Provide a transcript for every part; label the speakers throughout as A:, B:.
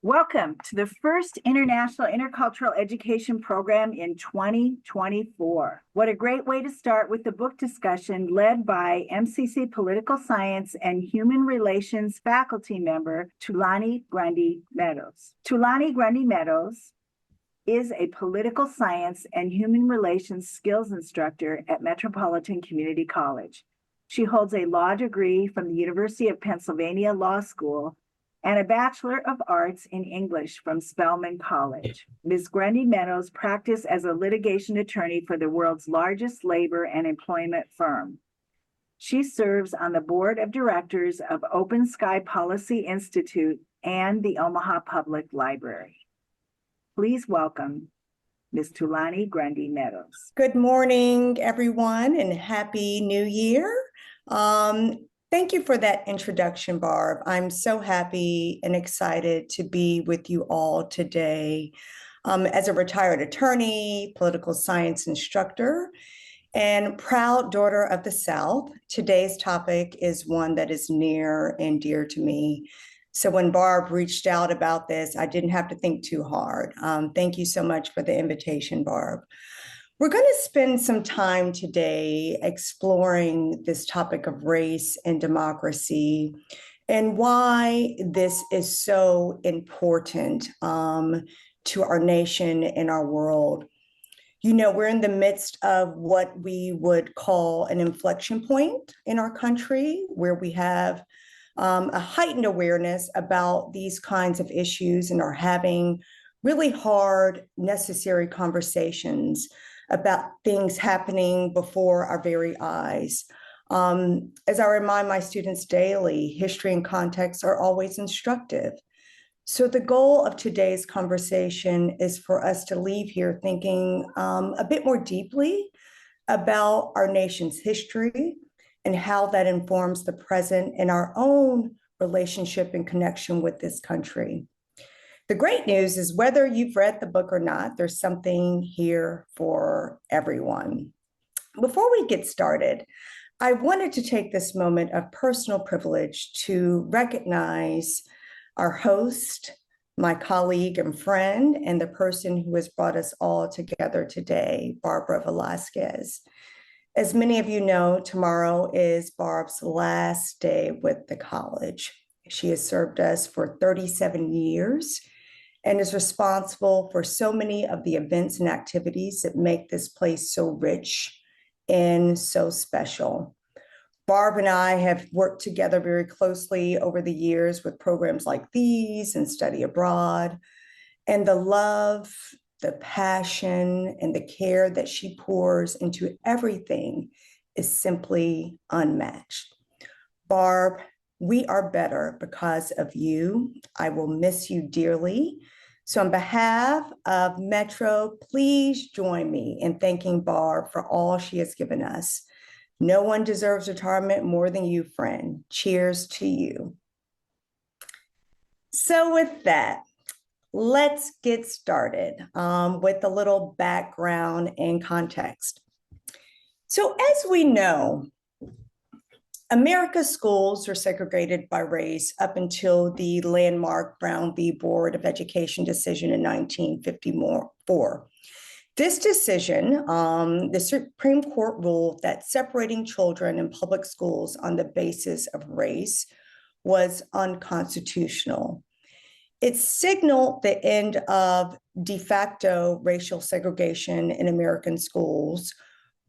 A: Welcome to the first International Intercultural Education Program in 2024. What a great way to start with the book discussion led by MCC Political Science and Human Relations faculty member Tulani Grundy-Meadows. Tulani Grundy-Meadows is a political science and human relations skills instructor at Metropolitan Community College. She holds a law degree from the University of Pennsylvania Law School and a Bachelor of Arts in English from Spelman College. Ms. Grundy-Meadows practiced as a litigation attorney for the world's largest labor and employment firm. She serves on the board of directors of Open Sky Policy Institute and the Omaha Public Library. Please welcome Ms. Tulani Grundy-Meadows.
B: Good morning, everyone, and Happy New Year. Thank you for that introduction, Barb. I'm so happy and excited to be with you all today. As a retired attorney, political science instructor, and proud daughter of the South, today's topic is one that is near and dear to me. So when Barb reached out about this, I didn't have to think too hard. Thank you so much for the invitation, Barb. We're going to spend some time today exploring this topic of race and democracy and why this is so important to our nation and our world. You know, we're in the midst of what we would call an inflection point in our country, where we have a heightened awareness about these kinds of issues and are having really hard, necessary conversations about things happening before our very eyes. As I remind my students daily, history and context are always instructive. So the goal of today's conversation is for us to leave here thinking a bit more deeply about our nation's history and how that informs the present and our own relationship and connection with this country. The great news is whether you've read the book or not, there's something here for everyone. Before we get started, I wanted to take this moment of personal privilege to recognize our host, my colleague and friend, and the person who has brought us all together today, Barbara Velasquez. As many of you know, tomorrow is Barb's last day with the college. She has served us for 37 years and is responsible for so many of the events and activities that make this place so rich and so special. Barb and I have worked together very closely over the years with programs like these and Study Abroad, and the love, the passion, and the care that she pours into everything is simply unmatched. Barb, we are better because of you. I will miss you dearly. So on behalf of Metro, please join me in thanking Barb for all she has given us. No one deserves retirement more than you, friend. Cheers to you. So with that, let's get started with a little background and context. So as we know, America's schools are segregated by race up until the landmark Brown v. Board of Education decision in 1954. This decision, the Supreme Court ruled that separating children in public schools on the basis of race was unconstitutional. It signaled the end of de facto racial segregation in American schools,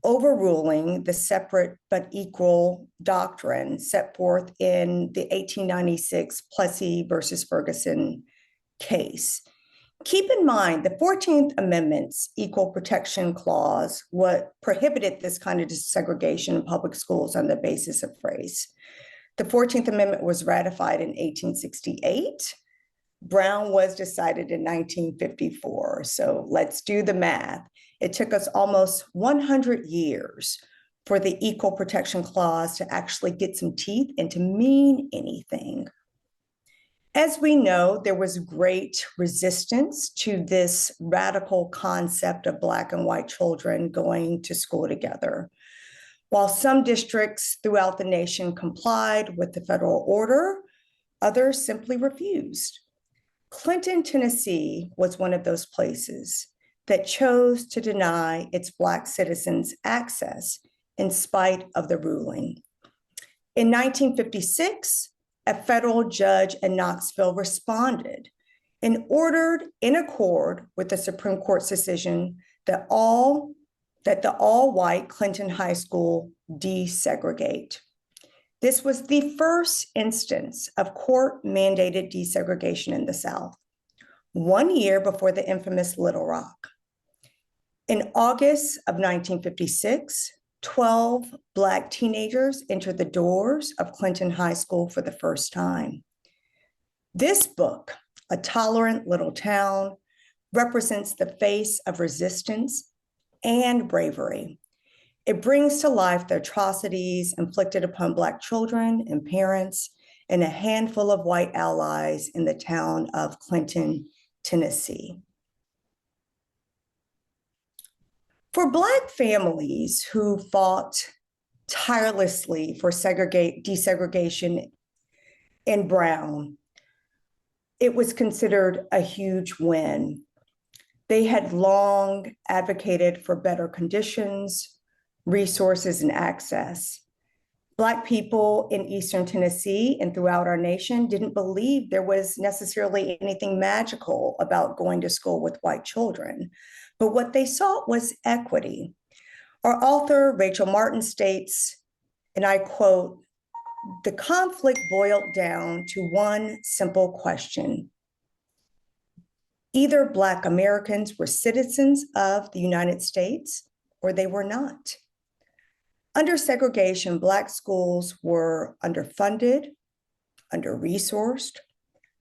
B: overruling the separate but equal doctrine set forth in the 1896 Plessy versus Ferguson case. Keep in mind, the 14th Amendment's Equal Protection Clause, what prohibited this kind of desegregation in public schools on the basis of race. The 14th Amendment was ratified in 1868. Brown was decided in 1954. So let's do the math. It took us almost 100 years for the Equal Protection Clause to actually get some teeth and to mean anything. As we know, there was great resistance to this radical concept of Black and white children going to school together. While some districts throughout the nation complied with the federal order, others simply refused. Clinton, Tennessee was one of those places that chose to deny its Black citizens access in spite of the ruling. In 1956, a federal judge in Knoxville responded and ordered, in accord with the Supreme Court's decision, that the all-white Clinton High School desegregate. This was the first instance of court-mandated desegregation in the South, 1 year before the infamous Little Rock. In August of 1956, 12 Black teenagers entered the doors of Clinton High School for the first time. This book, A Tolerant Little Town, represents the face of resistance and bravery. It brings to life the atrocities inflicted upon Black children and parents and a handful of white allies in the town of Clinton, Tennessee. For Black families who fought tirelessly for desegregation in Brown, it was considered a huge win. They had long advocated for better conditions, resources, and access. Black people in Eastern Tennessee and throughout our nation didn't believe there was necessarily anything magical about going to school with white children, but what they sought was equity. Our author, Rachel Martin, states, and I quote, "The conflict boiled down to one simple question. Either Black Americans were citizens of the United States or they were not. Under segregation, Black schools were underfunded, under-resourced.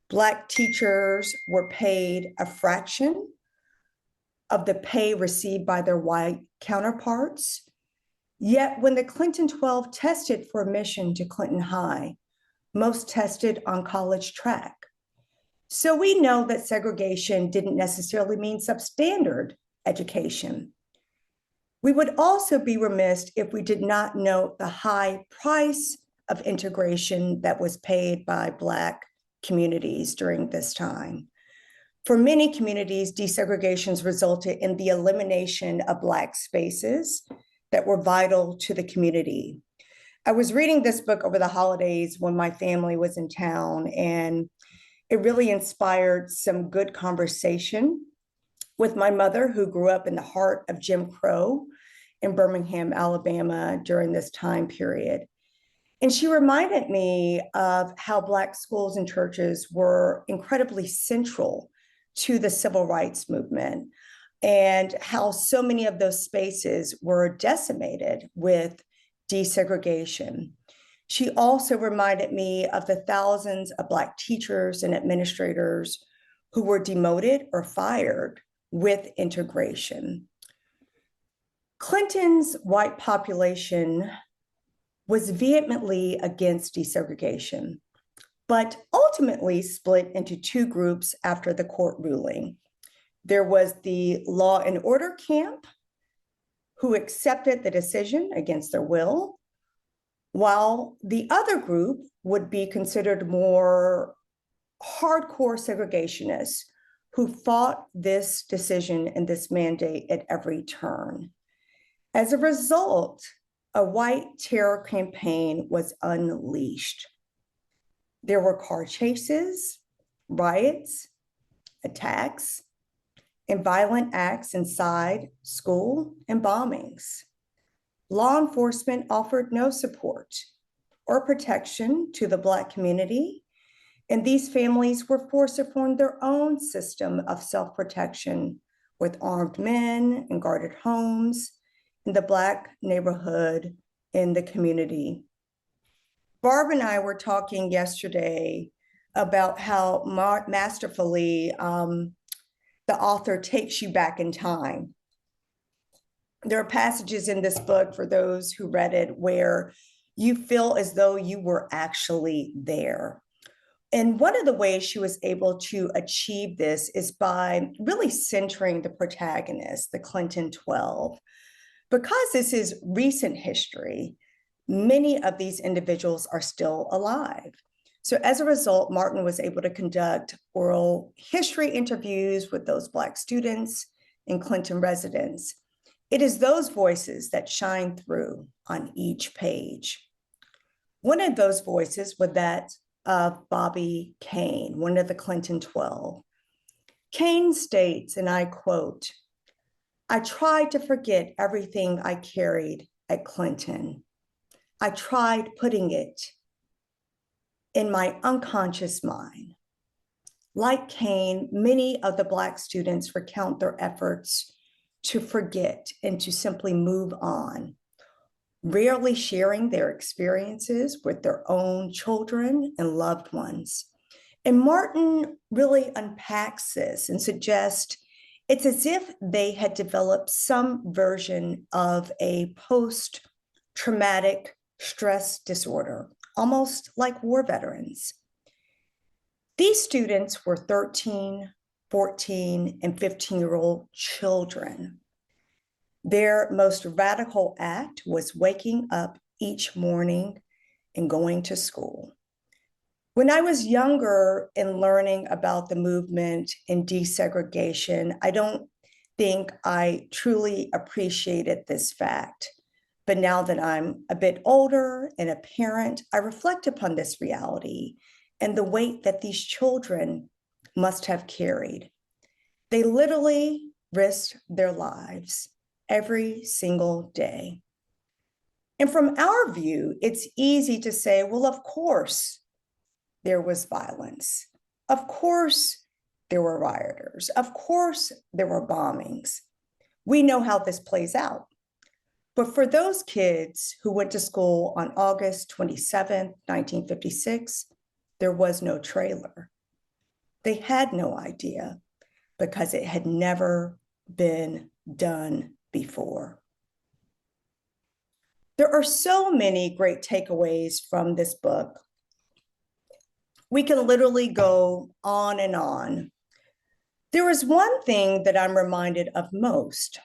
B: Black teachers were paid a fraction of the pay received by their white counterparts. Yet when the Clinton 12 tested for admission to Clinton High, most tested on college track. So we know that segregation didn't necessarily mean substandard education. We would also be remiss if we did not note the high price of integration that was paid by Black communities during this time. For many communities, desegregations resulted in the elimination of Black spaces that were vital to the community. I was reading this book over the holidays when my family was in town, and it really inspired some good conversation with my mother, who grew up in the heart of Jim Crow in Birmingham, Alabama during this time period. And she reminded me of how Black schools and churches were incredibly central to the civil rights movement and how so many of those spaces were decimated with desegregation. She also reminded me of the thousands of Black teachers and administrators who were demoted or fired with integration. Clinton's white population was vehemently against desegregation, but ultimately split into two groups after the court ruling. There was the law and order camp, who accepted the decision against their will, while the other group would be considered more hardcore segregationists who fought this decision and this mandate at every turn. As a result, a white terror campaign was unleashed. There were car chases, riots, attacks, and violent acts inside school and bombings. Law enforcement offered no support or protection to the Black community, and these families were forced to form their own system of self-protection with armed men and guarded homes in the Black neighborhood in the community. Barb and I were talking yesterday about how masterfully the author takes you back in time. There are passages in this book, for those who read it, where you feel as though you were actually there. And one of the ways she was able to achieve this is by really centering the protagonist, the Clinton 12. Because this is recent history, many of these individuals are still alive. So as a result, Martin was able to conduct oral history interviews with those Black students and Clinton residents. It is those voices that shine through on each page. One of those voices was that of Bobby Kane, one of the Clinton 12. Kane states, and I quote, "I tried to forget everything I carried at Clinton. I tried putting it in my unconscious mind." Like Kane, many of the Black students recount their efforts to forget and to simply move on, rarely sharing their experiences with their own children and loved ones. And Martin really unpacks this and suggests it's as if they had developed some version of a post-traumatic stress disorder, almost like war veterans. These students were 13, 14, and 15-year-old children. Their most radical act was waking up each morning and going to school. When I was younger and learning about the movement in desegregation, I don't think I truly appreciated this fact. But now that I'm a bit older and a parent, I reflect upon this reality and the weight that these children must have carried. They literally risked their lives every single day. And from our view, it's easy to say, well, of course, there was violence. Of course, there were rioters. Of course, there were bombings. We know how this plays out. But for those kids who went to school on August 27th, 1956, there was no trailer. They had no idea because it had never been done before. There are so many great takeaways from this book. We can literally go on and on. There is one thing that I'm reminded of most.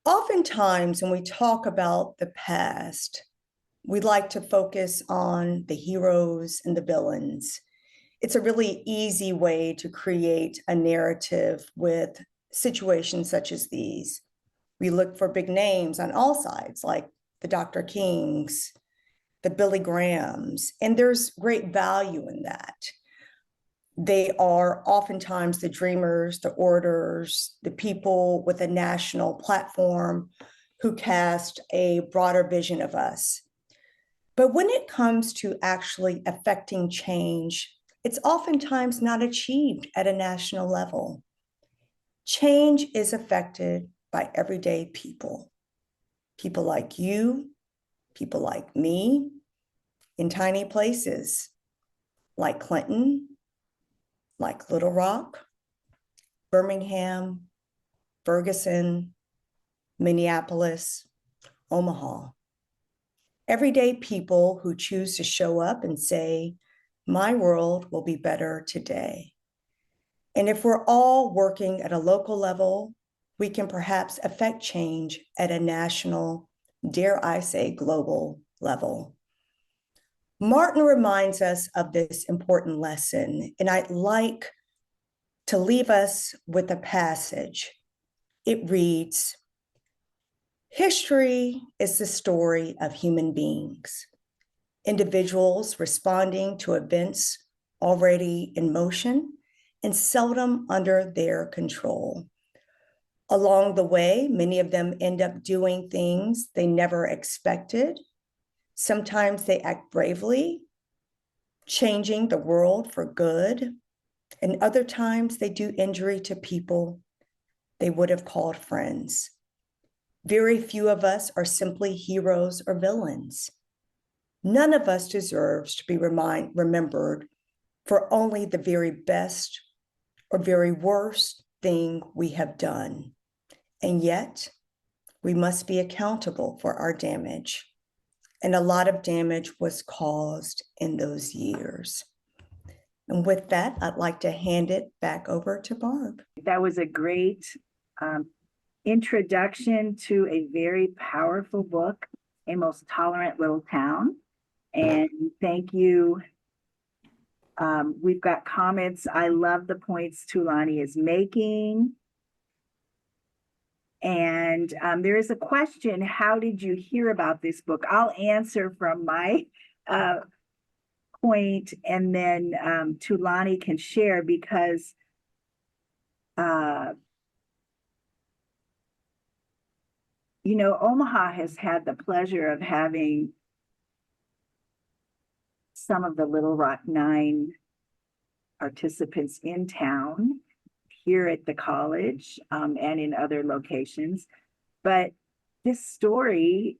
B: Oftentimes, when we talk about the past, we like to focus on the heroes and the villains. It's a really easy way to create a narrative with situations such as these. We look for big names on all sides, like the Dr. Kings, the Billy Grahams, and there's great value in that. They are oftentimes the dreamers, the orators, the people with a national platform who cast a broader vision of us. But when it comes to actually affecting change, it's oftentimes not achieved at a national level. Change is affected by everyday people. People like you, people like me, in tiny places like Clinton, like Little Rock, Birmingham, Ferguson, Minneapolis, Omaha. Everyday people who choose to show up and say, my world will be better today. And if we're all working at a local level, we can perhaps affect change at a national, dare I say, global level. Martin reminds us of this important lesson, and I'd like to leave us with a passage. It reads, "History is the story of human beings, individuals responding to events already in motion and seldom under their control. Along the way, many of them end up doing things they never expected. Sometimes they act bravely, changing the world for good, and other times they do injury to people they would have called friends. Very few of us are simply heroes or villains. None of us deserves to be remembered for only the very best or very worst thing we have done. And yet, we must be accountable for our damage. And a lot of damage was caused in those years." And with that, I'd like to hand it back over to Barb.
A: That was a great introduction to a very powerful book, A Most Tolerant Little Town. And thank you We've got comments. I love the points Tulani is making. And there is a question, how did you hear about this book? I'll answer from my point, and then Tulani can share, because you know, Omaha has had the pleasure of having some of the Little Rock Nine participants in town, here at the college, and in other locations. But this story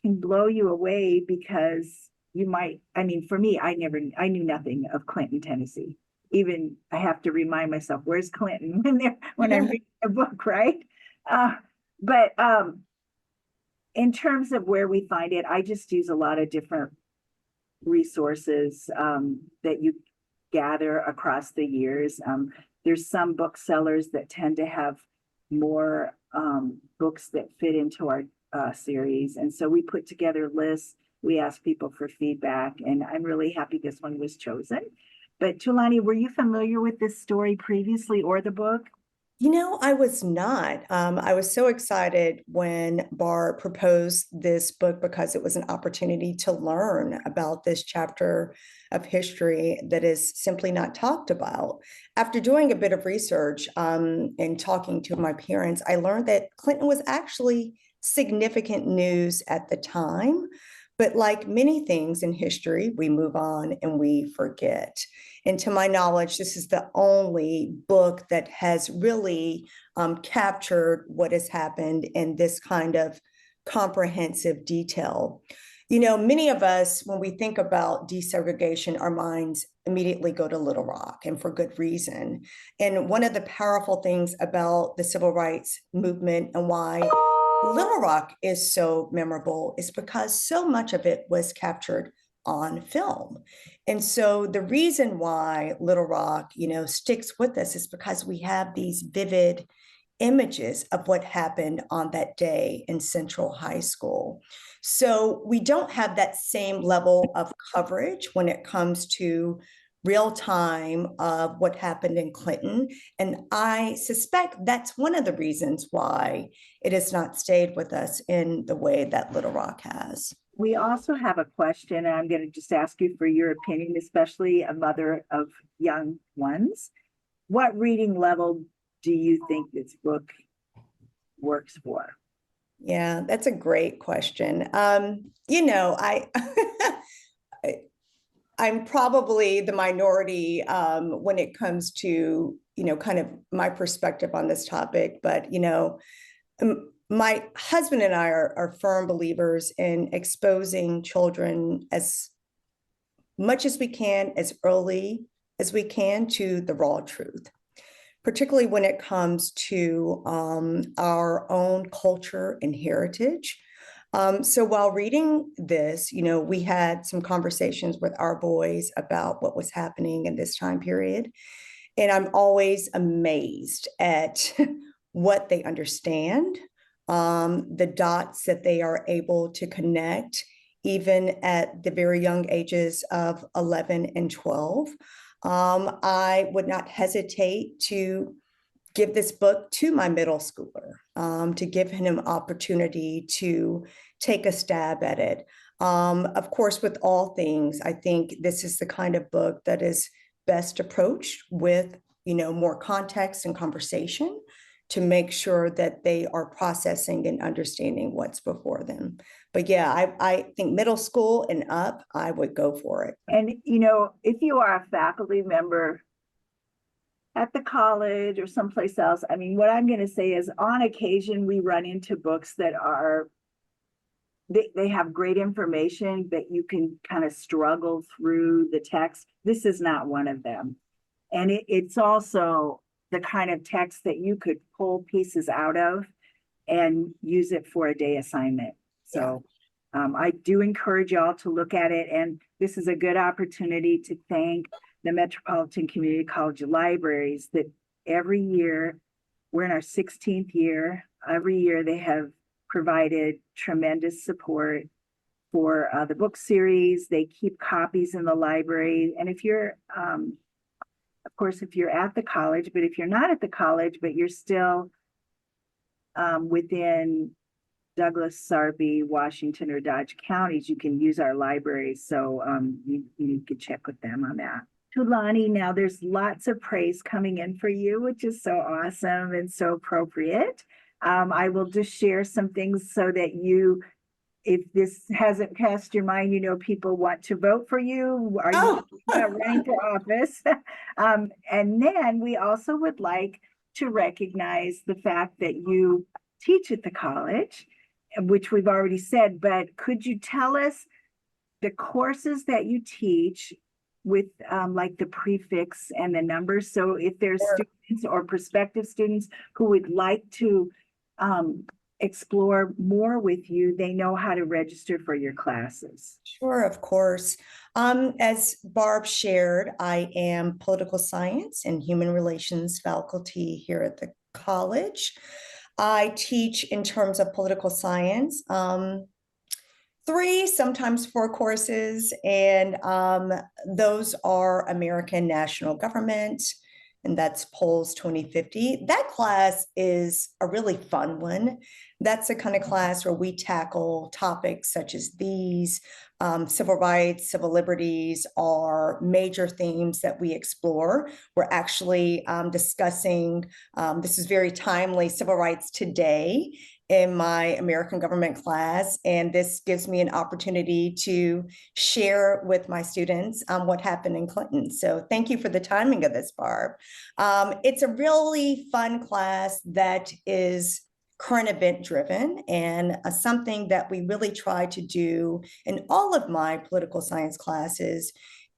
A: can blow you away, because you might, I mean, for me, I knew nothing of Clinton, Tennessee. Even I have to remind myself, where's Clinton when I'm reading a book, right? But in terms of where we find it, I just use a lot of different resources that you gather across the years. There's some booksellers that tend to have more books that fit into our series. And so we put together lists, we ask people for feedback, and I'm really happy this one was chosen. But Tulani, were you familiar with this story previously, or the book?
B: You know, I was not. I was so excited when Barb proposed this book, because it was an opportunity to learn about this chapter of history that is simply not talked about. After doing a bit of research and talking to my parents, I learned that Clinton was actually significant news at the time. But like many things in history, we move on and we forget. And to my knowledge, this is the only book that has really captured what has happened in this kind of comprehensive detail. You know, many of us, when we think about desegregation, our minds immediately go to Little Rock, and for good reason. And one of the powerful things about the civil rights movement, and why Little Rock is so memorable, is because so much of it was captured on film. And so the reason why Little Rock, you know, sticks with us is because we have these vivid images of what happened on that day in Central High School. So we don't have that same level of coverage when it comes to real time of what happened in Clinton. And I suspect that's one of the reasons why it has not stayed with us in the way that Little Rock has.
A: We also have a question, and I'm going to just ask you for your opinion, especially a mother of young ones. What reading level do you think this book works for?
B: Yeah, that's a great question. You know, I'm probably the minority when it comes to, you know, kind of my perspective on this topic. But, you know, my husband and I are firm believers in exposing children as much as we can, as early as we can, to the raw truth, particularly when it comes to our own culture and heritage. So while reading this, you know, we had some conversations with our boys about what was happening in this time period. And I'm always amazed at what they understand, the dots that they are able to connect, even at the very young ages of 11 and 12. I would not hesitate to give this book to my middle schooler, to give him an opportunity to take a stab at it. Of course, with all things, I think this is the kind of book that is best approached with, you know, more context and conversation, to make sure that they are processing and understanding what's before them. But yeah, I think middle school and up, I would go for it.
A: And, you know, if you are a faculty member at the college or someplace else, I mean, what I'm going to say is, on occasion, we run into books that are, they have great information, but you can kind of struggle through the text. This is not one of them. And it's also the kind of text that you could pull pieces out of and use it for a day assignment. So I do encourage y'all to look at it. And this is a good opportunity to thank the Metropolitan Community College Libraries, that every year, we're in our 16th year, every year they have provided tremendous support for the book series. They keep copies in the library. And if you're, of course, if you're at the college, but if you're not at the college, but you're still within Douglas, Sarpy, Washington, or Dodge counties, you can use our library. So you could check with them on that. Tulani, now there's lots of praise coming in for you, which is so awesome and so appropriate. I will just share some things so that you, if this hasn't passed your mind, you know, people want to vote for you. Are you running for office? And then we also would like to recognize the fact that you teach at the college, which we've already said, but could you tell us the courses that you teach with like the prefix and the numbers? So if there's students or prospective students who would like to explore more with you, they know how to register for your classes.
B: Sure, of course. As Barb shared, I am political science and human relations faculty here at the college. I teach in terms of political science, 3, sometimes 4 courses, and those are American national government, and that's Polls 2050. That class is a really fun one. That's the kind of class where we tackle topics such as these. Civil rights, civil liberties are major themes that we explore. We're actually discussing, this is very timely, civil rights today in my American government class, and this gives me an opportunity to share with my students what happened in Clinton. So thank you for the timing of this, Barb. It's a really fun class that is current event driven, and something that we really try to do in all of my political science classes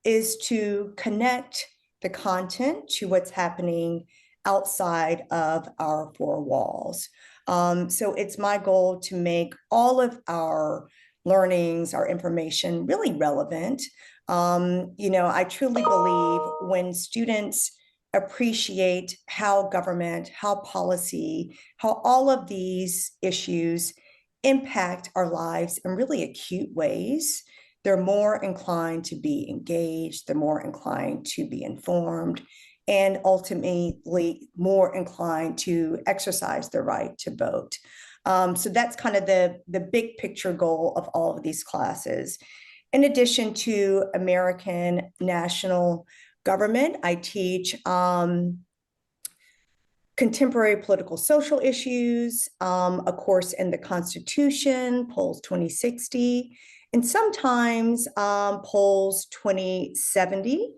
B: is to connect the content to what's happening outside of our 4 walls. So it's my goal to make all of our learnings, our information really relevant. You know, I truly believe when students appreciate how government, how policy, how all of these issues impact our lives in really acute ways, they're more inclined to be engaged, they're more inclined to be informed, and ultimately more inclined to exercise their right to vote. So that's kind of the big picture goal of all of these classes. In addition to American national government, I teach contemporary political social issues, a course in the Constitution, Polls 2060, and sometimes Polls 2070.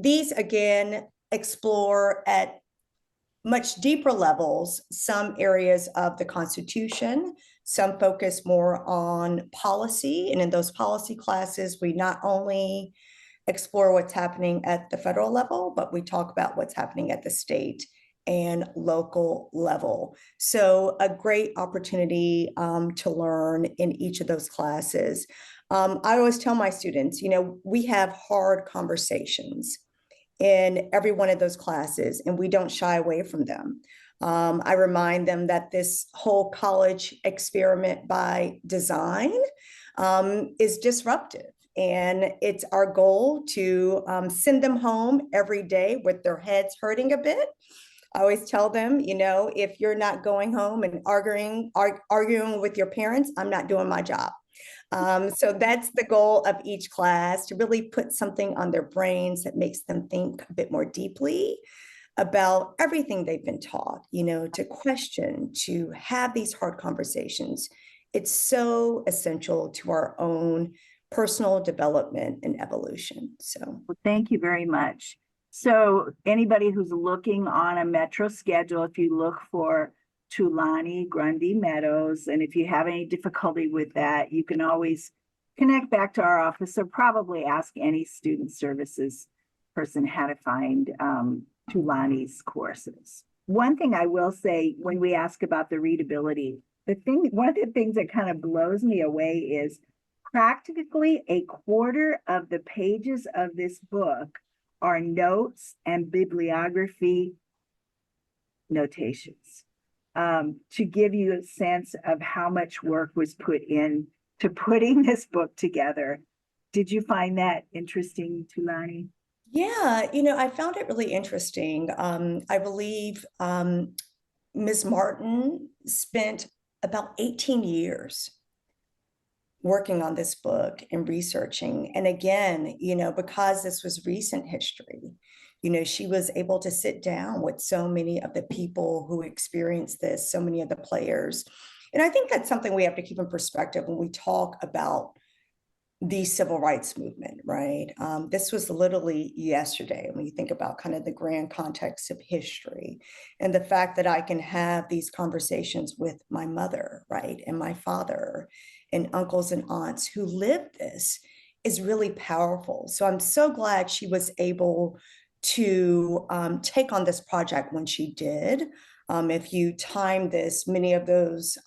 B: These again explore at much deeper levels some areas of the Constitution. Some focus more on policy, and in those policy classes, we not only explore what's happening at the federal level, but we talk about what's happening at the state and local level. So a great opportunity to learn in each of those classes. I always tell my students, you know, we have hard conversations in every one of those classes, and we don't shy away from them. I remind them that this whole college experiment by design is disruptive. And it's our goal to send them home every day with their heads hurting a bit. I always tell them, you know, if you're not going home and arguing with your parents, I'm not doing my job. So that's the goal of each class, to really put something on their brains that makes them think a bit more deeply about everything they've been taught, you know, to question, to have these hard conversations. It's so essential to our own personal development and evolution. So
A: well, thank you very much. So anybody who's looking on a Metro schedule, if you look for Tulani, Grundy-Meadows, and if you have any difficulty with that, you can always connect back to our office, or probably ask any student services person how to find Tulani's courses. One thing I will say when we ask about the readability, one of the things that kind of blows me away is practically a quarter of the pages of this book are notes and bibliography notations, to give you a sense of how much work was put in to putting this book together. Did you find that interesting, Tulani?
B: Yeah, I found it really interesting. I believe Ms. Martin spent about 18 years working on this book and researching. And again, because this was recent history, she was able to sit down with so many of the people who experienced this, so many of the players. And I think that's something we have to keep in perspective when we talk about the civil rights movement, right? This was literally yesterday when you think about kind of the grand context of history and the fact that I can have these conversations with my mother, right? And my father and uncles and aunts who lived this is really powerful. So I'm so glad she was able to take on this project when she did. If you time this, many of those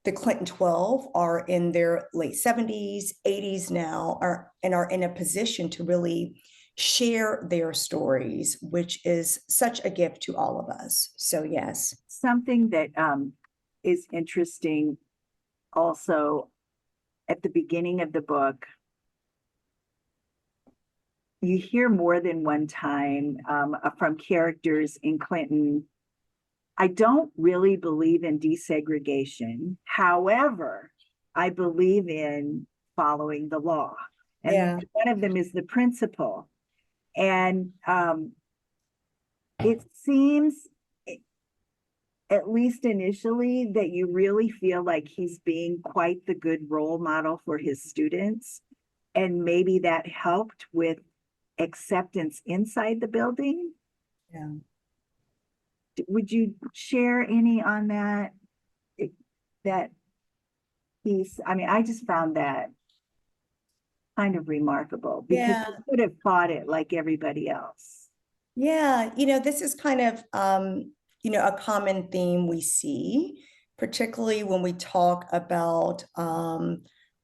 B: the Clinton 12 are in their late 70s, 80s now, are in a position to really share their stories, which is such a gift to all of us. So yes.
A: Something that is interesting also at the beginning of the book, you hear more than one time from characters in Clinton, I don't really believe in desegregation. However, I believe in following the law. And
B: Yeah.
A: one of them is the principle. And it seems, at least initially, that you really feel like he's being quite the good role model for his students. And maybe that helped with acceptance inside the building.
B: Yeah.
A: Would you share any on that? That piece? I mean, I just found that kind of remarkable because
B: Yeah.
A: he could have fought it like everybody else.
B: Yeah. This is kind of, a common theme we see, particularly when we talk about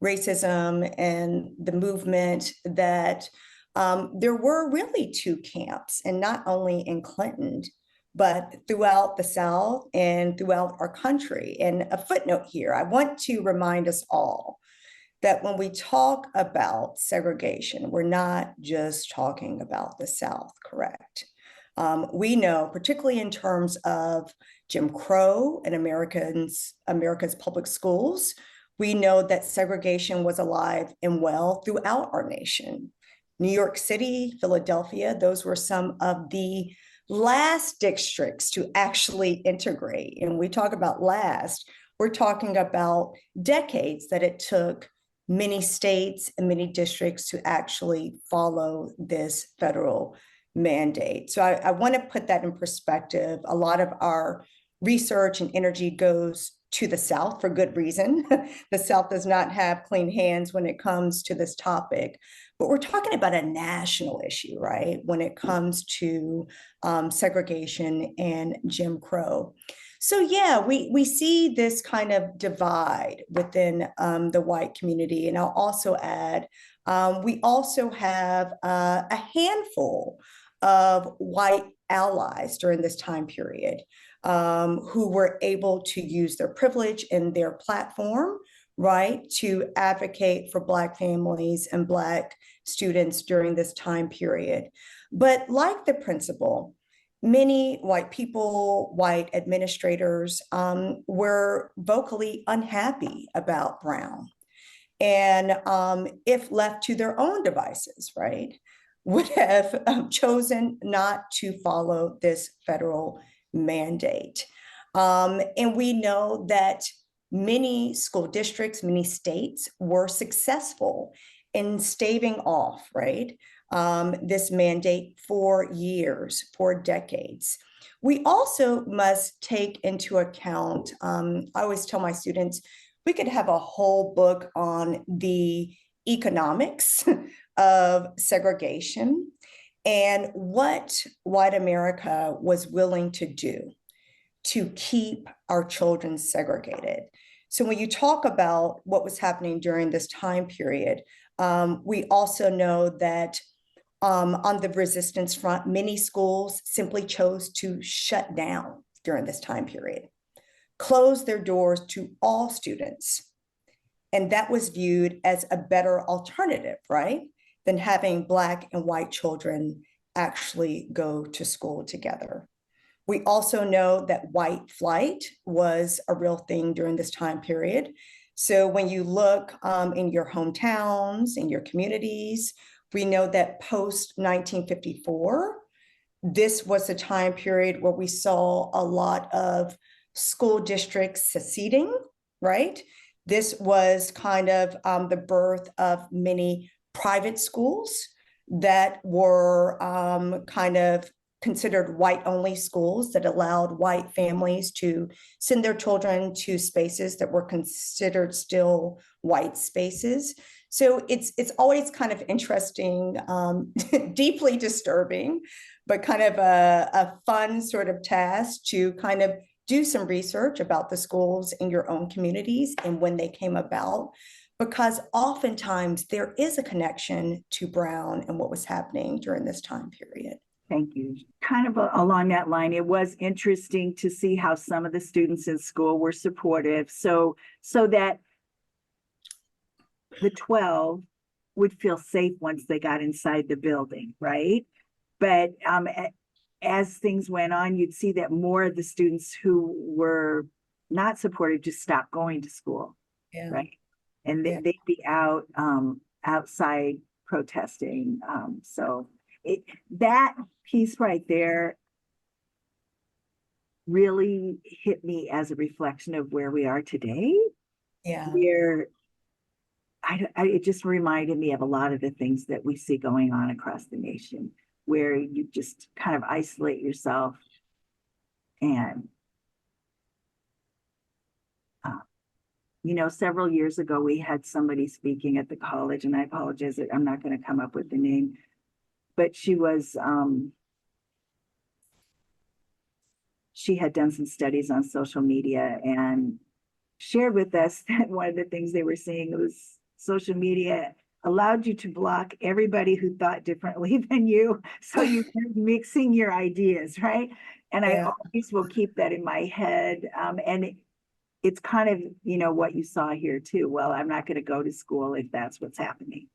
B: racism and the movement that there were really two camps, and not only in Clinton, but throughout the South and throughout our country. And a footnote here, I want to remind us all that when we talk about segregation, we're not just talking about the South, correct? We know, particularly in terms of Jim Crow and America's public schools, we know that segregation was alive and well throughout our nation. New York City, Philadelphia, those were some of the last districts to actually integrate. And we talk about last, we're talking about decades that it took many states and many districts to actually follow this federal mandate. So I want to put that in perspective. A lot of our research and energy goes to the South for good reason. The South does not have clean hands when it comes to this topic, but we're talking about a national issue, right? When it comes to segregation and Jim Crow. So yeah, we see this kind of divide within the white community. And I'll also add, we also have a handful of white allies during this time period who were able to use their privilege and their platform, right, to advocate for Black families and Black students during this time period. But like the principal, many white people, white administrators were vocally unhappy about Brown. And if left to their own devices, right, would have chosen not to follow this federal mandate. And we know that many school districts, many states were successful in staving off, right, this mandate for years, for decades. We also must take into account, I always tell my students, we could have a whole book on the economics of segregation and what white America was willing to do to keep our children segregated. So when you talk about what was happening during this time period, we also know that on the resistance front, many schools simply chose to shut down during this time period, close their doors to all students. And that was viewed as a better alternative, right, than having Black and white children actually go to school together. We also know that white flight was a real thing during this time period. So when you look in your hometowns, in your communities, we know that post 1954, this was a time period where we saw a lot of school districts seceding, right? This was kind of the birth of many private schools that were kind of considered white-only schools that allowed white families to send their children to spaces that were considered still white spaces. So it's always kind of interesting, deeply disturbing, but kind of a fun sort of task to kind of do some research about the schools in your own communities and when they came about, because oftentimes there is a connection to Brown and what was happening during this time period.
A: Thank you. Kind of along that line, it was interesting to see how some of the students in school were supportive, so that the 12 would feel safe once they got inside the building, right? But as things went on, you'd see that more of the students who were not supported just stopped going to school, right? And they'd be out outside protesting. So that piece right there really hit me as a reflection of where we are today.
B: Yeah.
A: Where it just reminded me of a lot of the things that we see going on across the nation, where you just kind of isolate yourself and several years ago we had somebody speaking at the college, and I apologize that I'm not going to come up with the name, but she had done some studies on social media and shared with us that one of the things they were seeing was social media allowed you to block everybody who thought differently than you. So you're mixing your ideas, right? And I always will keep that in my head. And it's kind of, what you saw here too. Well, I'm not going to go to school if that's what's happening.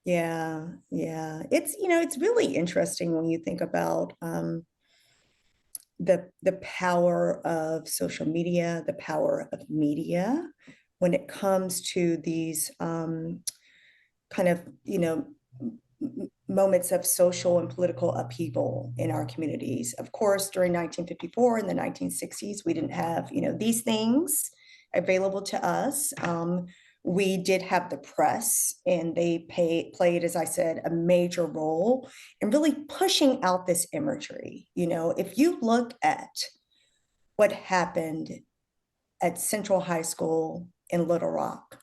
B: Yeah. It's really interesting when you think about the power of social media, the power of media, when it comes to these kind of, moments of social and political upheaval in our communities. Of course, during 1954 and the 1960s, we didn't have, these things available to us. We did have the press, and they played, as I said, a major role in really pushing out this imagery. If you look at what happened at Central High School in Little Rock,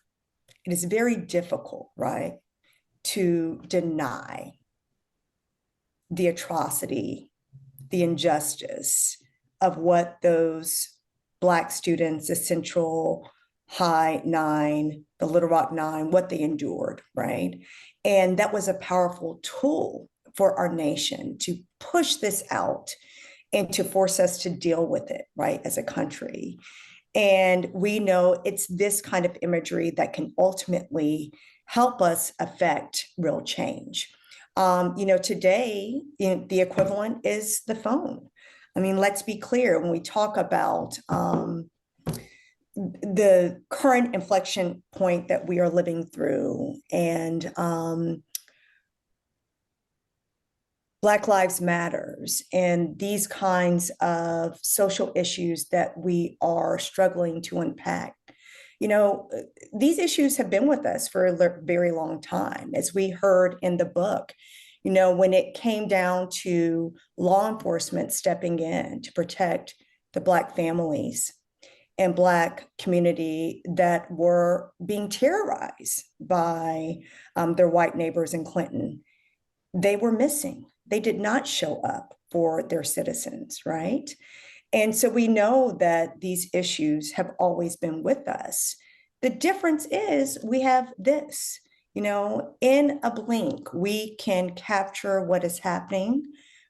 B: it is very difficult, right, to deny the atrocity, the injustice of what those Black students, the Central High Nine, the Little Rock Nine, what they endured, right? And that was a powerful tool for our nation to push this out and to force us to deal with it, right, as a country. And we know it's this kind of imagery that can ultimately help us affect real change. Today, the equivalent is the phone. I mean, let's be clear, when we talk about the current inflection point that we are living through, and Black Lives Matters, and these kinds of social issues that we are struggling to unpack. These issues have been with us for a very long time. As we heard in the book, when it came down to law enforcement stepping in to protect the Black families and Black community that were being terrorized by their white neighbors in Clinton, they were missing. They did not show up for their citizens, right? And so we know that these issues have always been with us. The difference is we have this, in a blink, we can capture what is happening.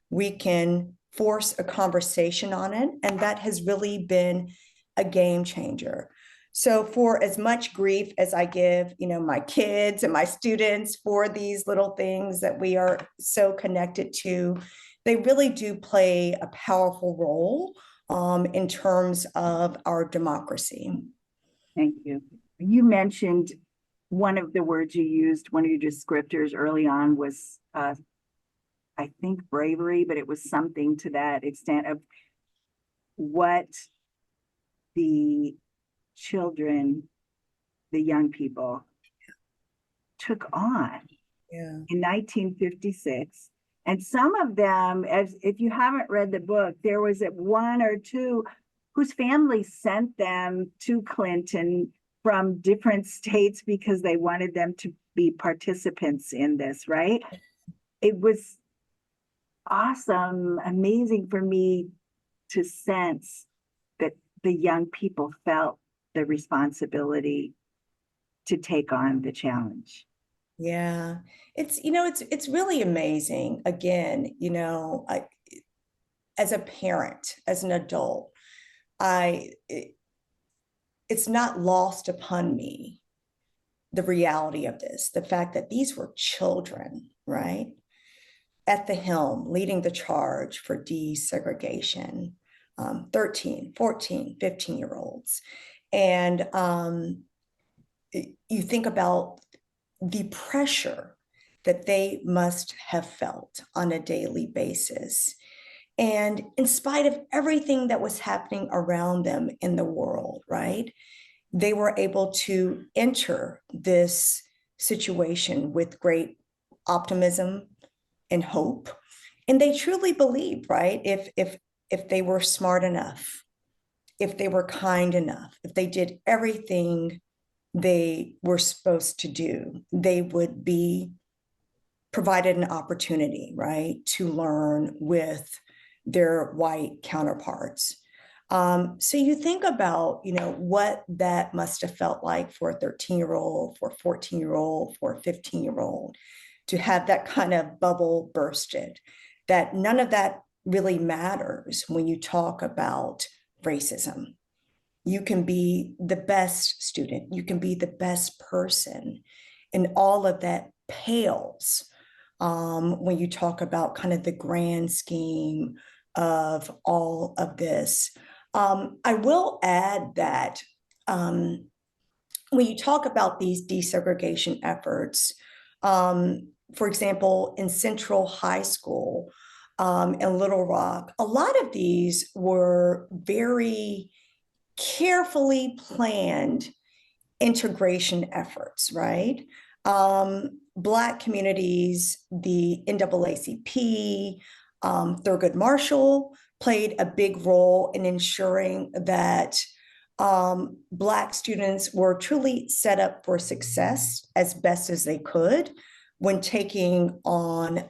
B: We can force a conversation on it. And that has really been a game changer. So for as much grief as I give, my kids and my students for these little things that we are so connected to, they really do play a powerful role in terms of our democracy.
A: Thank you. You mentioned one of the words you used, one of your descriptors early on was, I think bravery, but it was something to that extent of what the children, the young people took on
B: Yeah.
A: in 1956. And some of them, as if you haven't read the book, there was one or two whose families sent them to Clinton from different states because they wanted them to be participants in this, right? It was awesome, amazing for me to sense that the young people felt the responsibility to take on the challenge.
B: Yeah. It's really amazing. Again, as a parent, as an adult, it's not lost upon me the reality of this, the fact that these were children, right? At the helm, leading the charge for desegregation, 13, 14, 15-year-olds. And you think about the pressure that they must have felt on a daily basis. And in spite of everything that was happening around them in the world, right? They were able to enter this situation with great optimism and hope. And they truly believed, right? If they were smart enough, if they were kind enough, if they did everything they were supposed to do, they would be provided an opportunity, right, to learn with their white counterparts. So you think about, what that must have felt like for a 13-year-old, for a 14-year-old, for a 15-year-old, to have that kind of bubble bursted, that none of that really matters when you talk about racism. You can be the best student, you can be the best person, and all of that pales when you talk about kind of the grand scheme of all of this. I will add that when you talk about these desegregation efforts, for example, in Central High School in Little Rock, a lot of these were very carefully planned integration efforts, right? Black communities, the NAACP, Thurgood Marshall played a big role in ensuring that Black students were truly set up for success as best as they could when taking on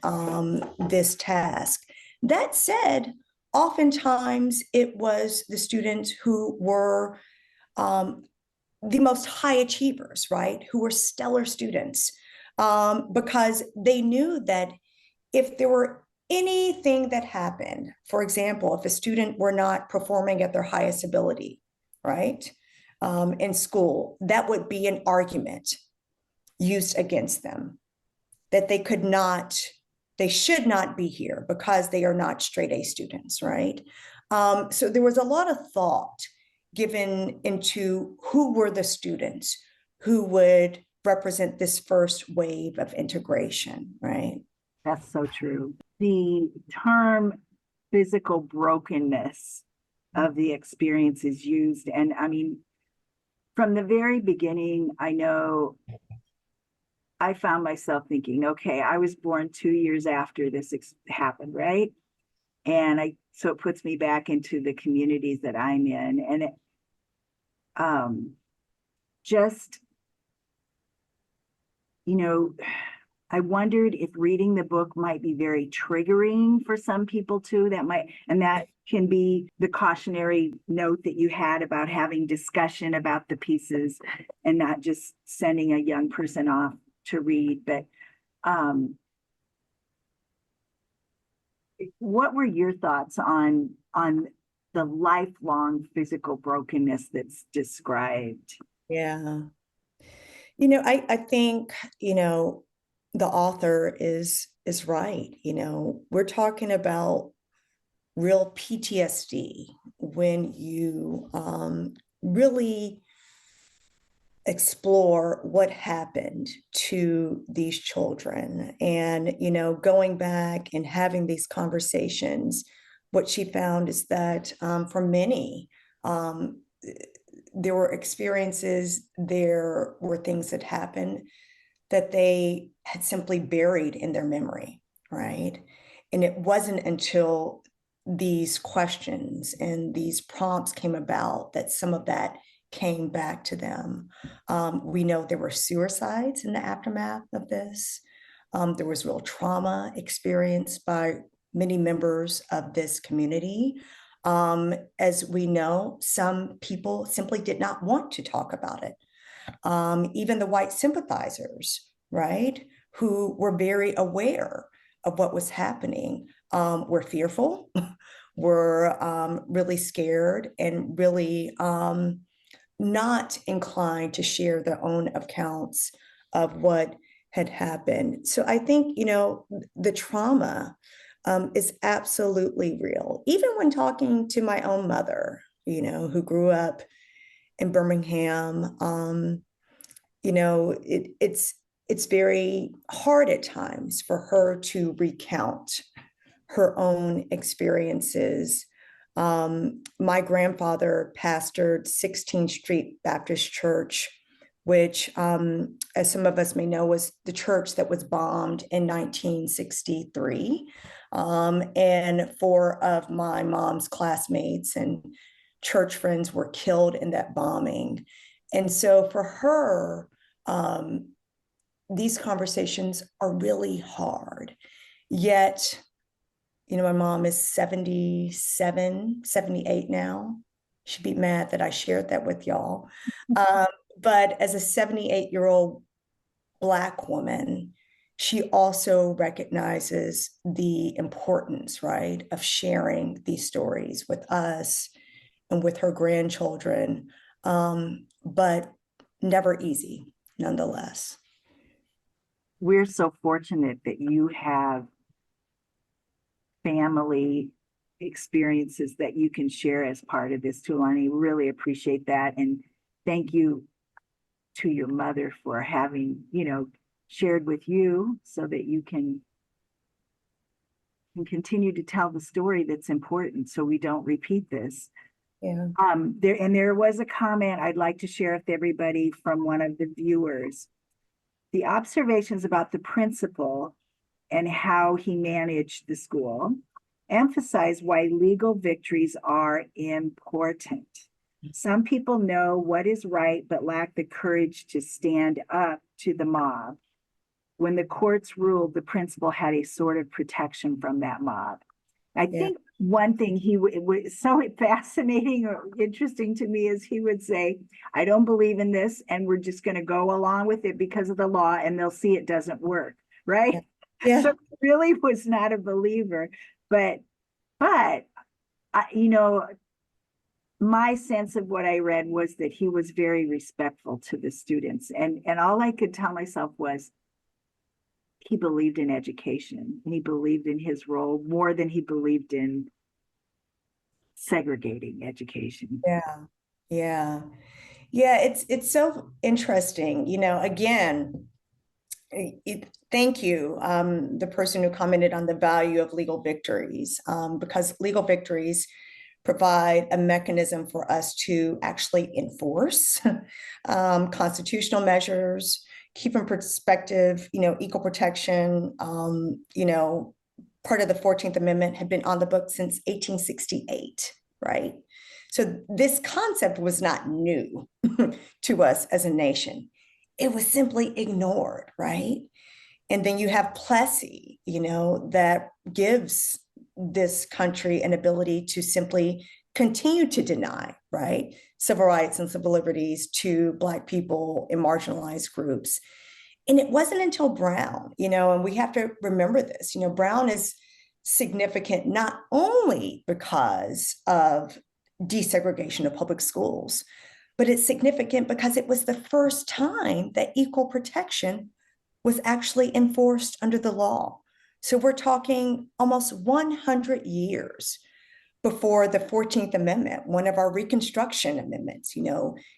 B: this task. That said, oftentimes it was the students who were the most high achievers, right? Who were stellar students, because they knew that if there were anything that happened, for example, if a student were not performing at their highest ability, right, in school, that would be an argument used against them, that they should not be here because they are not straight A students, right? So there was a lot of thought given into who were the students who would represent this first wave of integration, right?
A: That's so true. The term physical brokenness of the experience is used. And I mean, from the very beginning, I know I found myself thinking, okay, I was born 2 years after this happened, right? So it puts me back into the communities that I'm in. And just, I wondered if reading the book might be very triggering for some people too. And that can be the cautionary note that you had about having discussion about the pieces and not just sending a young person off to read. But what were your thoughts on the lifelong physical brokenness that's described.
B: Yeah. I think, the author is right. We're talking about real PTSD when you really explore what happened to these children and going back and having these conversations. What she found is that for many, um, there were experiences, there were things that happened that they had simply buried in their memory, right? And it wasn't until these questions and these prompts came about that some of that came back to them. We know there were suicides in the aftermath of this. There was real trauma experienced by many members of this community. As we know, some people simply did not want to talk about it. Even the white sympathizers, right, who were very aware of what was happening, were fearful, were really scared, and really not inclined to share their own accounts of what had happened. So I think, the trauma is absolutely real. Even when talking to my own mother, who grew up in Birmingham, it's very hard at times for her to recount her own experiences. My grandfather pastored 16th Street Baptist Church, which, as some of us may know, was the church that was bombed in 1963. And four of my mom's classmates and church friends were killed in that bombing. And so for her, these conversations are really hard. Yet, my mom is 77, 78 now. She'd be mad that I shared that with y'all. But as a 78-year-old Black woman, she also recognizes the importance, right, of sharing these stories with us and with her grandchildren, but never easy, nonetheless.
A: We're so fortunate that you have family experiences that you can share as part of this, Tulani. Really appreciate that. And thank you to your mother for having, shared with you so that you can continue to tell the story that's important so we don't repeat this.
B: Yeah.
A: There was a comment I'd like to share with everybody from one of the viewers. The observations about the principal and how he managed the school emphasize why legal victories are important. Some people know what is right, but lack the courage to stand up to the mob. When the courts ruled, the principal had a sort of protection from that mob. I think one thing it was so fascinating or interesting to me is he would say, I don't believe in this, and we're just going to go along with it because of the law, and they'll see it doesn't work, right?
B: Yeah.
A: So he really was not a believer, but my sense of what I read was that he was very respectful to the students, and all I could tell myself was he believed in education, and he believed in his role more than he believed in segregating education.
B: Yeah. It's so interesting. Again, thank you, the person who commented on the value of legal victories, because legal victories provide a mechanism for us to actually enforce constitutional measures, keep in perspective, equal protection. Part of the 14th Amendment had been on the books since 1868, right? So this concept was not new to us as a nation. It was simply ignored, right? And then you have Plessy, that gives this country an ability to simply continue to deny, right, civil rights and civil liberties to Black people in marginalized groups. And it wasn't until Brown, and we have to remember this, Brown is significant not only because of desegregation of public schools, but it's significant because it was the first time that equal protection was actually enforced under the law. So we're talking almost 100 years before the 14th Amendment, one of our Reconstruction amendments,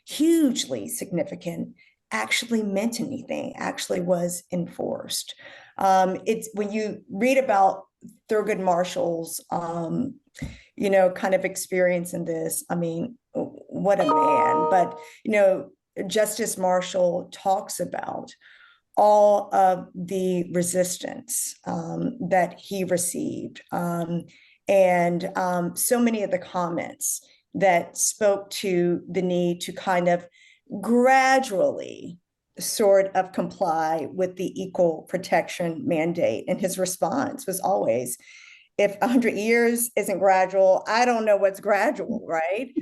B: hugely significant, actually meant anything, actually was enforced. It's when you read about Thurgood Marshall's, kind of experience in this, I mean, what a man. But, Justice Marshall talks about all of the resistance that he received. And so many of the comments that spoke to the need to kind of gradually sort of comply with the equal protection mandate. And his response was always, if 100 years isn't gradual, I don't know what's gradual, right?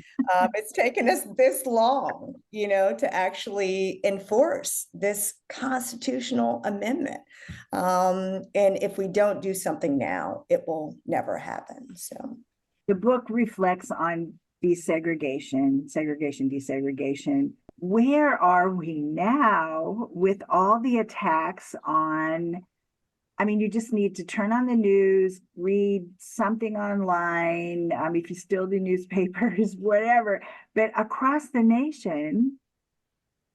B: It's taken us this long, to actually enforce this constitutional amendment. And if we don't do something now, it will never happen. So
A: the book reflects on desegregation. Where are we now with all the attacks on? I mean, you just need to turn on the news, read something online, if you still do newspapers, whatever. But across the nation,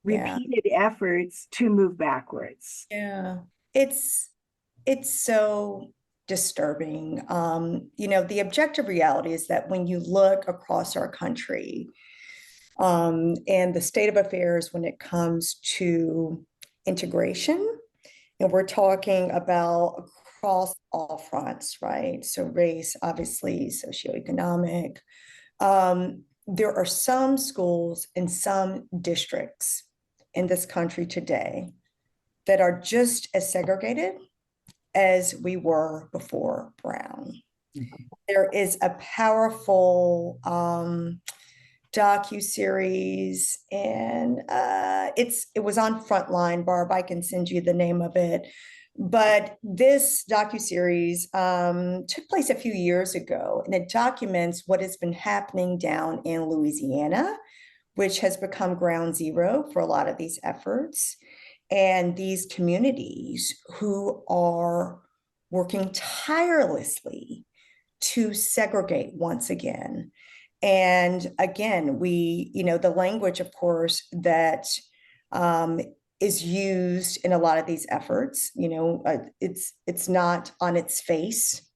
A: repeated efforts to move backwards.
B: Yeah, it's so disturbing. The objective reality is that when you look across our country, and the state of affairs when it comes to integration, and we're talking about across all fronts, right? So race, obviously, socioeconomic. There are some schools in some districts in this country today that are just as segregated as we were before Brown. Mm-hmm. There is a powerful docu-series, and it was on Frontline, Barb. I can send you the name of it. But this docu-series took place a few years ago, and it documents what has been happening down in Louisiana, which has become ground zero for a lot of these efforts. And these communities who are working tirelessly to segregate once again. And again, the language, of course, that is used in a lot of these efforts, it's not on its face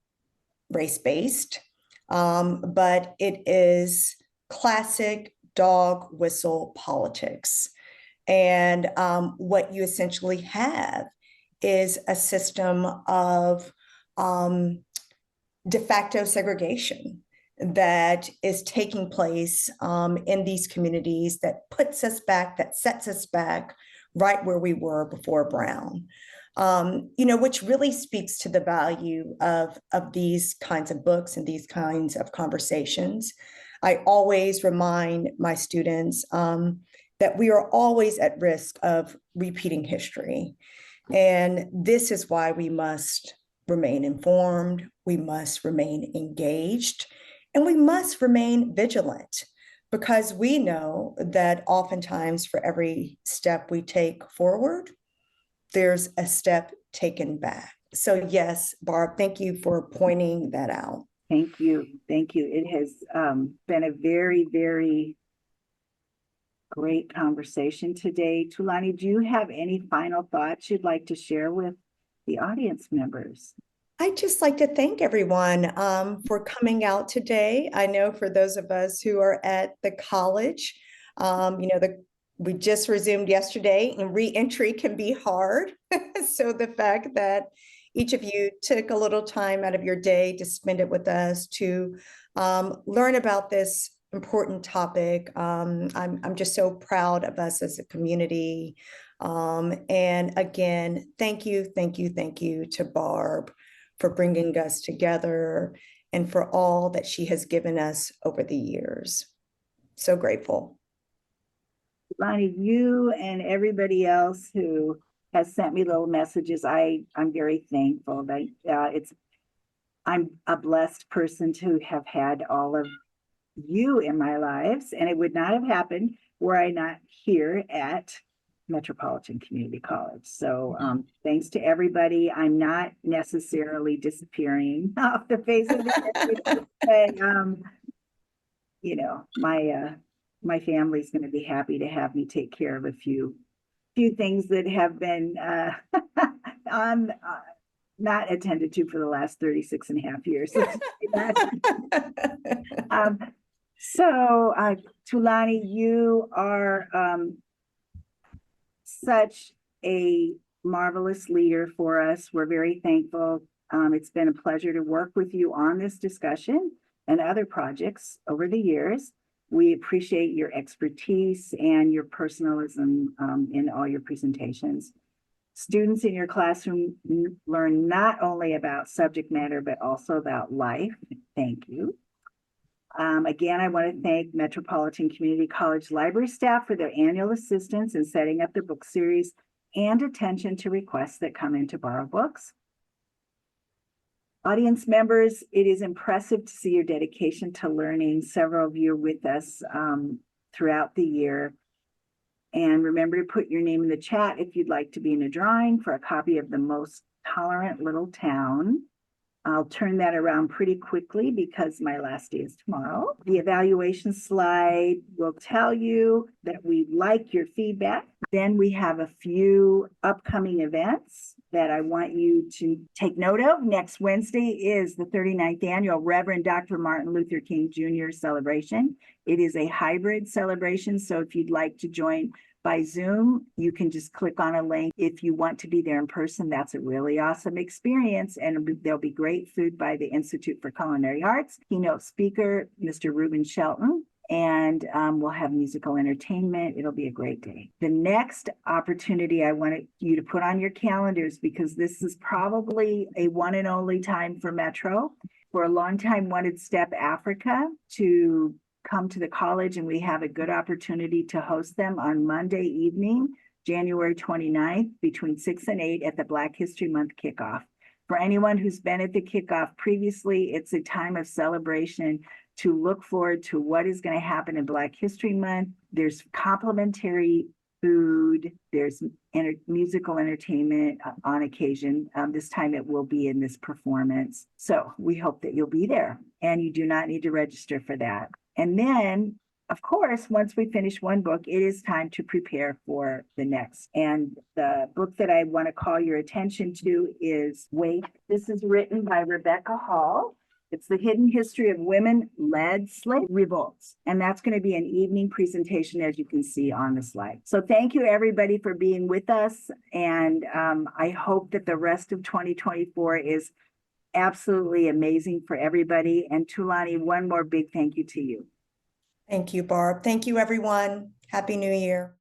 B: race-based, but it is classic dog whistle politics. And what you essentially have is a system of de facto segregation that is taking place in these communities that puts us back, that sets us back right where we were before Brown, which really speaks to the value of these kinds of books and these kinds of conversations. I always remind my students that we are always at risk of repeating history. And this is why we must remain informed, we must remain engaged, and we must remain vigilant, because we know that oftentimes for every step we take forward, there's a step taken back. So yes, Barb, thank you for pointing that out.
A: Thank you. Thank you. It has been a very, very great conversation today. Tulani, do you have any final thoughts you'd like to share with the audience members?
B: I'd just like to thank everyone for coming out today. I know for those of us who are at the college, we just resumed yesterday, and re-entry can be hard. So the fact that each of you took a little time out of your day to spend it with us to learn about this important topic. I'm just so proud of us as a community. And again, thank you to Barb for bringing us together and for all that she has given us over the years. So grateful.
A: Lonnie, you and everybody else who has sent me little messages, I'm very thankful that I'm a blessed person to have had all of you in my lives, and it would not have happened were I not here at Metropolitan Community College. So thanks to everybody. I'm not necessarily disappearing off the face of the earth, but you know, my family's going to be happy to have me take care of a few things that have been on not attended to for the last 36 and a half years. So Tulani, you are such a marvelous leader for us. We're very thankful. It's been a pleasure to work with you on this discussion and other projects over the years. We appreciate your expertise and your personalism in all your presentations. Students in your classroom learn not only about subject matter, but also about life. Thank you. Again, I want to thank Metropolitan Community College library staff for their annual assistance in setting up the book series and attention to requests that come in to borrow books. Audience members, it is impressive to see your dedication to learning. Several of you are with us throughout the year. And remember to put your name in the chat if you'd like to be in a drawing for a copy of The Most Tolerant Little Town. I'll turn that around pretty quickly because my last day is tomorrow. The evaluation slide will tell you that we like your feedback. Then we have a few upcoming events that I want you to take note of. Next Wednesday is the 39th annual Reverend Dr. Martin Luther King Jr. celebration. It is a hybrid celebration, so if you'd like to join by Zoom, you can just click on a link. If you want to be there in person, that's a really awesome experience. And there'll be great food by the Institute for Culinary Arts. Keynote speaker, Mr. Reuben Shelton. And we'll have musical entertainment. It'll be a great day. The next opportunity I want you to put on your calendars, because this is probably a one and only time for Metro. For a long time wanted Step Africa to come to the college, and we have a good opportunity to host them on Monday evening, January 29th, between 6 and 8 at the Black History Month kickoff. For anyone who's been at the kickoff previously, it's a time of celebration to look forward to what is going to happen in Black History Month. There's complimentary food, there's musical entertainment on occasion. This time it will be in this performance. So we hope that you'll be there, and you do not need to register for that. And then, of course, once we finish one book, it is time to prepare for the next. And the book that I want to call your attention to is Wait. This is written by Rebecca Hall. It's the hidden history of women-led slave revolts. And that's going to be an evening presentation, as you can see on the slide. So thank you, everybody, for being with us. And I hope that the rest of 2024 is absolutely amazing for everybody. And Tulani, one more big thank you to you.
B: Thank you, Barb. Thank you, everyone. Happy New Year.